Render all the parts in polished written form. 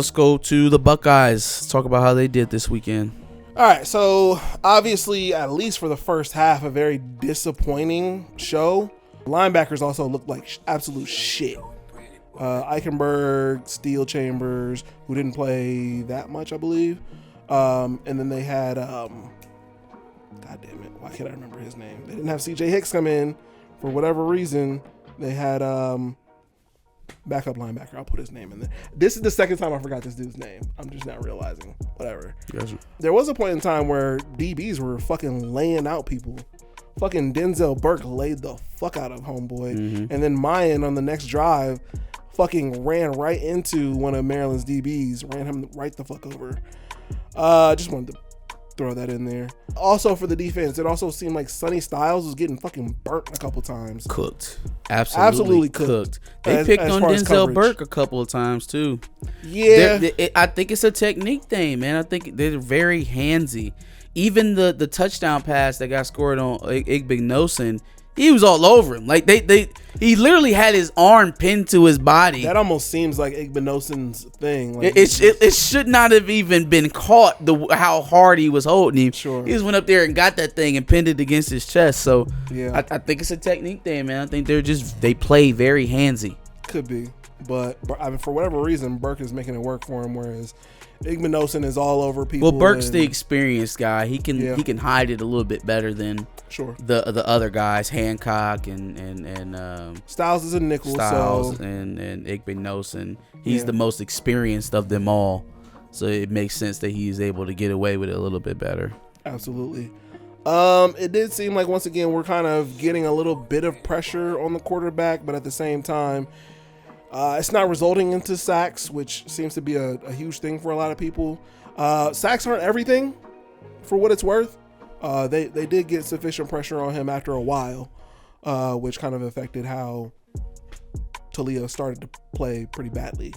let's go to the Buckeyes. Let's talk about how they did this weekend. All right, so obviously, at least for the first half, a very disappointing show. Linebackers also looked like absolute shit. Eichenberg, Steele Chambers, who didn't play that much, I believe. And then they had, God damn it, why can't I remember his name? They didn't have CJ Hicks come in for whatever reason. They had backup linebacker. I'll put his name in there. This is the second time I forgot this dude's name. I'm just not realizing. Whatever. Yes. There was a point in time where DBs were fucking laying out people. Fucking Denzel Burke laid the fuck out of homeboy. Mm-hmm. And then Mayan on the next drive fucking ran right into one of Maryland's DBs. Ran him right the fuck over. Just wanted to throw that in there. Also for the defense, it also seemed like Sonny Styles was getting fucking burnt a couple times. Cooked. Absolutely cooked. They picked on Denzel Burke a couple of times too. Yeah. I think it's a technique thing, man. I think they're very handsy. Even the touchdown pass that got scored on Igbenogson, he was all over him. Like he literally had his arm pinned to his body. That almost seems like Igbenosson's thing. Like it should not have even been caught. How hard he was holding him. Sure. He just went up there and got that thing and pinned it against his chest. So yeah, I think it's a technique thing, man. I think they play very handsy. Could be, but I mean, for whatever reason, Burke is making it work for him, whereas Igbenogson is all over people. Well, Burke's the experienced guy. He can hide it a little bit better than the other guys, Hancock and Styles is a nickel. And Igbenogson. He's the most experienced of them all, so it makes sense that he's able to get away with it a little bit better. Absolutely. It did seem like once again we're kind of getting a little bit of pressure on the quarterback, but at the same time, it's not resulting into sacks, which seems to be a huge thing for a lot of people. Sacks aren't everything, for what it's worth. They did get sufficient pressure on him after a while, which kind of affected how Talia started to play pretty badly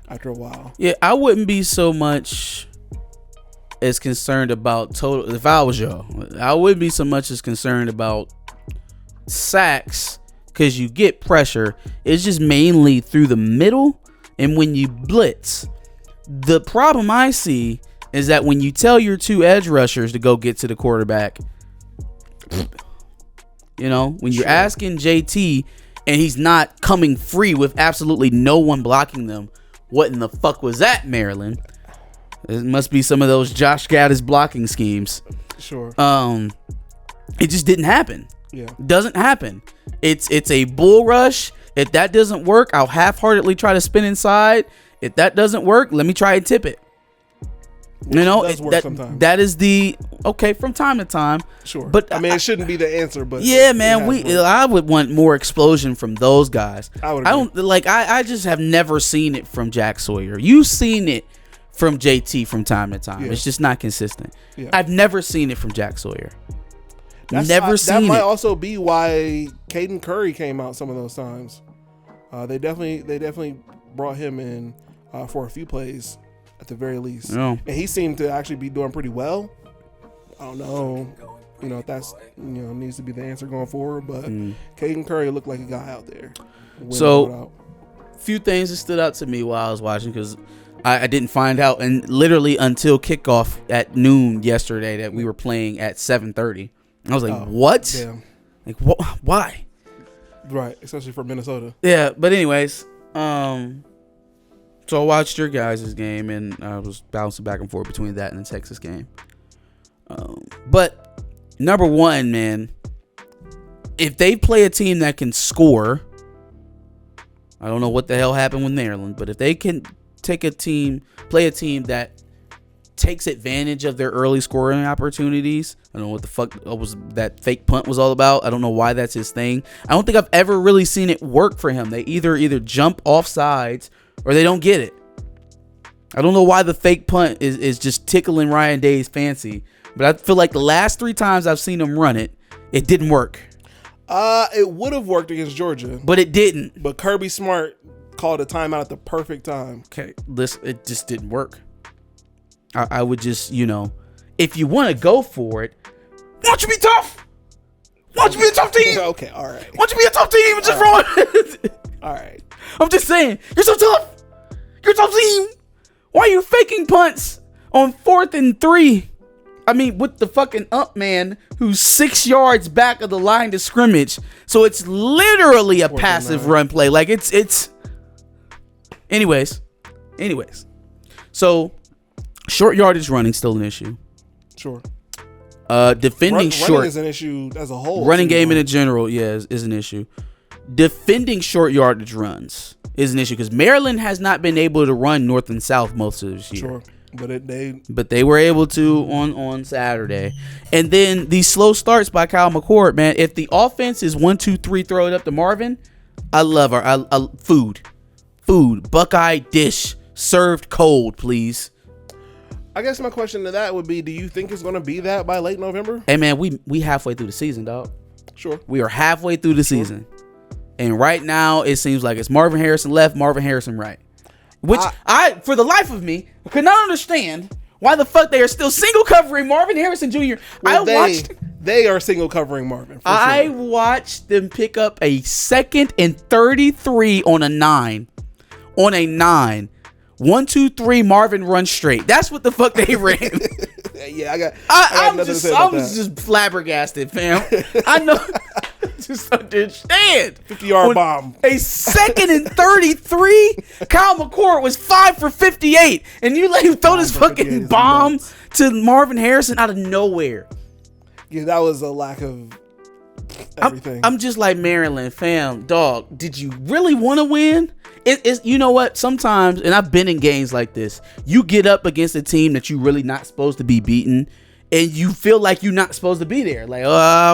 after a while. Yeah, I wouldn't be so much as concerned about total. If I was y'all, I wouldn't be so much as concerned about sacks. Because you get pressure. It's just mainly through the middle and when you blitz. The problem I see is that when you tell your two edge rushers to go get to the quarterback, when you're asking JT and he's not coming free with absolutely no one blocking them, what in the fuck was that, Maryland? It must be some of those Josh Gaddis blocking schemes. Sure. It just didn't happen. Yeah. Doesn't happen. It's a bull rush. If that doesn't work, I'll half-heartedly try to spin inside. If that doesn't work, let me try and tip it. That is the from time to time. Sure. But I mean, it shouldn't be the answer, but yeah, man, I would want more explosion from those guys. I just have never seen it from Jack Sawyer. You've seen it from JT from time to time. Yeah. It's just not consistent. Yeah. I've never seen it from Jack Sawyer. That might also be why Caden Curry came out some of those times. They definitely brought him in for a few plays at the very least. Yeah. And he seemed to actually be doing pretty well. I don't know, if that's needs to be the answer going forward, but Caden Curry looked like a guy out there. So, few things that stood out to me while I was watching because I didn't find out and literally until kickoff at noon yesterday that we were playing at 7:30. I was like, what? Damn. Like, why? Right, especially for Minnesota. Yeah, but anyways, so I watched your guys' game, and I was bouncing back and forth between that and the Texas game. But, number one, man, if they play a team that can score, I don't know what the hell happened with Maryland, but if they can play a team that takes advantage of their early scoring opportunities. I don't know what the fuck was that fake punt was all about. I don't know why that's his thing. I don't think I've ever really seen it work for him. They either jump off sides or they don't get it. I don't know why the fake punt is just tickling Ryan Day's fancy, but I feel like the last 3 times I've seen him run it, it didn't work. It would have worked against Georgia, but it didn't. But Kirby Smart called a timeout at the perfect time. Okay, it just didn't work. I would just, if you want to go for it, why don't you be tough? Why don't you be a tough team? Okay, all right. Why don't you be a tough team and just run? All right. I'm just saying, you're so tough. You're a tough team. Why punts on 4th and 3. I mean, with the fucking up man who's 6 yards back of the line of scrimmage. So it's literally a passive run play. Like it's. Anyways. So short yardage running still an issue. Sure. Defending short running is an issue as a whole. Running game in general, is an issue. Defending short yardage runs is an issue because Maryland has not been able to run north and south most of this year. Sure, but they were able to on Saturday. And then these slow starts by Kyle McCord, man. If the offense is 1-2-3, throw it up to Marvin. I love our food, Buckeye dish served cold, please. I guess my question to that would be, do you think it's going to be that by late November? Hey, man, we halfway through the season, dog. Sure. We are halfway through the season. And right now, it seems like it's Marvin Harrison left, Marvin Harrison right. Which I for the life of me, could not understand why the fuck they are still single covering Marvin Harrison Jr. Well, they are single covering Marvin. I watched them pick up a 2nd and 33 on a 9. 1-2-3 Marvin run straight. That's what the fuck they ran. Yeah, I was just flabbergasted, fam. I know. Just understand. 50-yard bomb. A 2nd and 33. Kyle McCord was 5 for 58, and you let him throw this fucking bomb to Marvin Harrison out of nowhere. Yeah, that was a lack of everything. I'm just like, Maryland, fam, dog. Did you really want to win? It's you know what? Sometimes, and I've been in games like this, you get up against a team that you really not supposed to be beating, and you feel like you're not supposed to be there. Like,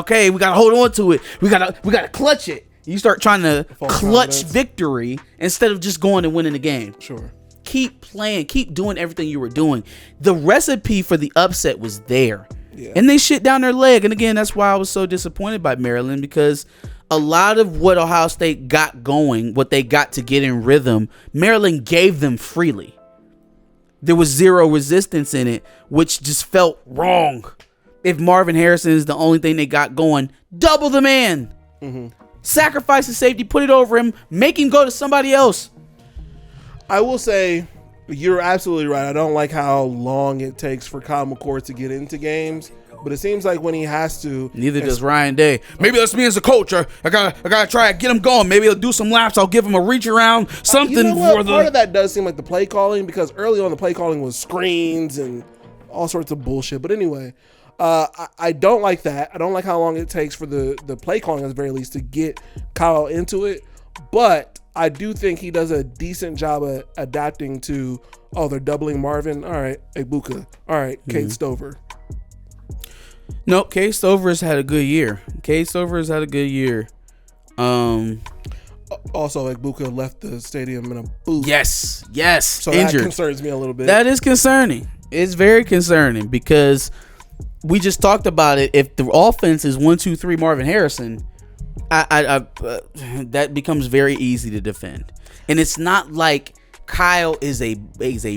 okay, we gotta hold on to it. We gotta clutch it. You start trying to clutch victory instead of just going and winning the game. Sure. Keep playing. Keep doing everything you were doing. The recipe for the upset was there. Yeah. And they shit down their leg. And again, that's why I was so disappointed by Maryland, because a lot of what Ohio State got going, what they got to get in rhythm, Maryland gave them freely. There was zero resistance in it, which just felt wrong. If Marvin Harrison is the only thing they got going, double the man. Mm-hmm. Sacrifice the safety, put it over him, make him go to somebody else. I will say, you're absolutely right. I don't like how long it takes for Kyle McCord to get into games, but it seems like when he has to. Neither does Ryan Day. Maybe that's me as a coach. I gotta try to get him going. Maybe he'll do some laps. I'll give him a reach around, something for the. Part of that does seem like the play calling, because early on the play calling was screens and all sorts of bullshit. But anyway, I don't like that. I don't like how long it takes for the play calling, at the very least, to get Kyle into it. But I do think he does a decent job at adapting to, they're doubling Marvin. All right, Ibuka. All right, Cade Stover. No, Cade Stover has had a good year. Also, Ibuka left the stadium in a boot. Yes. So injured. That concerns me a little bit. That is concerning. It's very concerning, because we just talked about it. If the offense is 1-2-3 Marvin Harrison, that becomes very easy to defend. And it's not like Kyle is a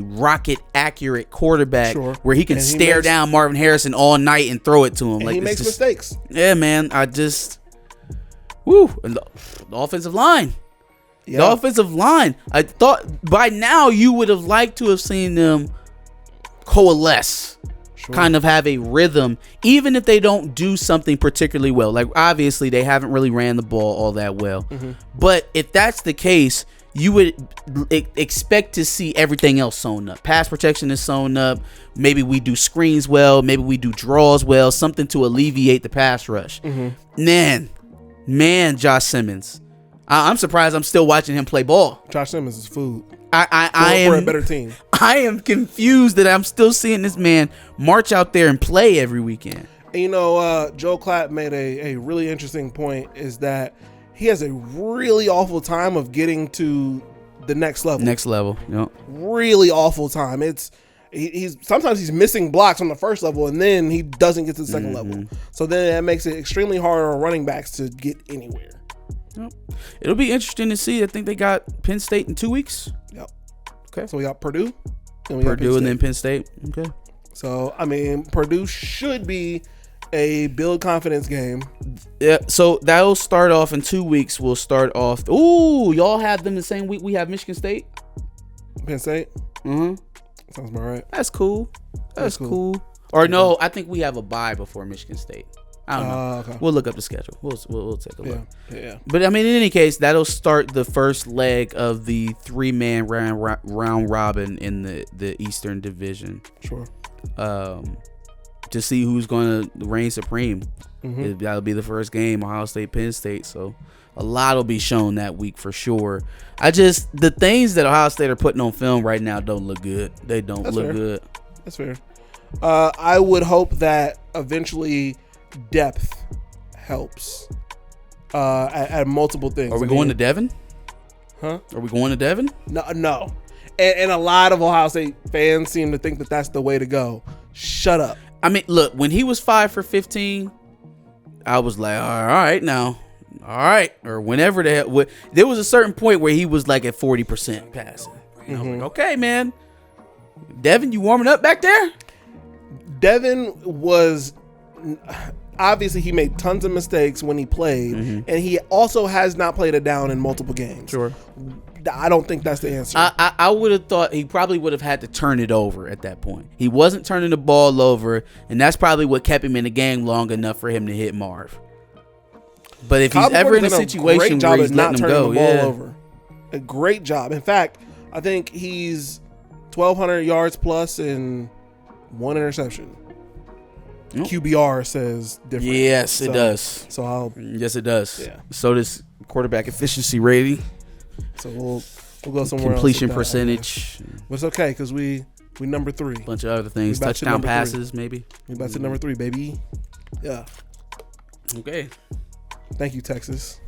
rocket accurate quarterback where he can stare down Marvin Harrison all night and throw it to him. Like, he makes mistakes. Yeah, man. The offensive line. Yeah. The offensive line. I thought by now you would have liked to have seen them coalesce. Kind of have a rhythm, even if they don't do something particularly well. Like, obviously they haven't really ran the ball all that well. Mm-hmm. But if that's the case, you would expect to see everything else sewn up. Pass protection is sewn up. Maybe we do screens well. Maybe we do draws well. Something to alleviate the pass rush. Mm-hmm. Man, Josh Simmons. I'm surprised I'm still watching him play ball. Josh Simmons is food. I am a better team. I am confused that I'm still seeing this man march out there and play every weekend. And Joe Clapp made a really interesting point, is that he has a really awful time of getting to the next level. Yep. Really awful time. He's sometimes he's missing blocks on the first level, and then he doesn't get to the second level. So then that makes it extremely hard on running backs to get anywhere. Yep. It'll be interesting to see. I think they got Penn State in 2 weeks. Yep. Okay. So we got Purdue. And then Penn State. Okay. So, I mean, Purdue should be a build confidence game. Yeah. So that'll start off in 2 weeks. We'll start off. Ooh, y'all have them the same week we have Michigan State? Penn State? Mm-hmm. Sounds about right. That's cool. That's cool. Or no, I think we have a bye before Michigan State. I don't know. Okay. We'll look up the schedule. We'll take a look. Yeah. But I mean, in any case, that'll start the first leg of the 3-man round robin in the Eastern Division. Sure. To see who's going to reign supreme. That'll be the first game, Ohio State, Penn State. So a lot will be shown that week for sure. The things that Ohio State are putting on film right now don't look good. They don't look good. That's fair. I would hope that eventually depth helps at multiple things. Are we going to Devin? Huh? Are we going to Devin? No. And a lot of Ohio State fans seem to think that that's the way to go. Shut up. I mean, look, when he was 5 for 15, I was like, all right, now. All right. Or whenever the hell. There was a certain point where he was like at 40% passing. And I was like, okay, man. Devin, you warming up back there? Devin was... Obviously, he made tons of mistakes when he played, and he also has not played it down in multiple games. Sure. I don't think that's the answer. I would have thought he probably would have had to turn it over at that point. He wasn't turning the ball over, and that's probably what kept him in the game long enough for him to hit Marv. But if he's ever in a situation where he's letting him go, over. A great job. In fact, I think he's 1,200 yards plus and 1 interception. QBR says different. Yes, it does. Yes, it does. Yeah. So does quarterback efficiency rating. So we'll go somewhere completion else percentage. But it's okay because we number 3. Bunch of other things. Touchdown passes, maybe. We about to number 3, baby. Yeah. Okay. Thank you, Texas.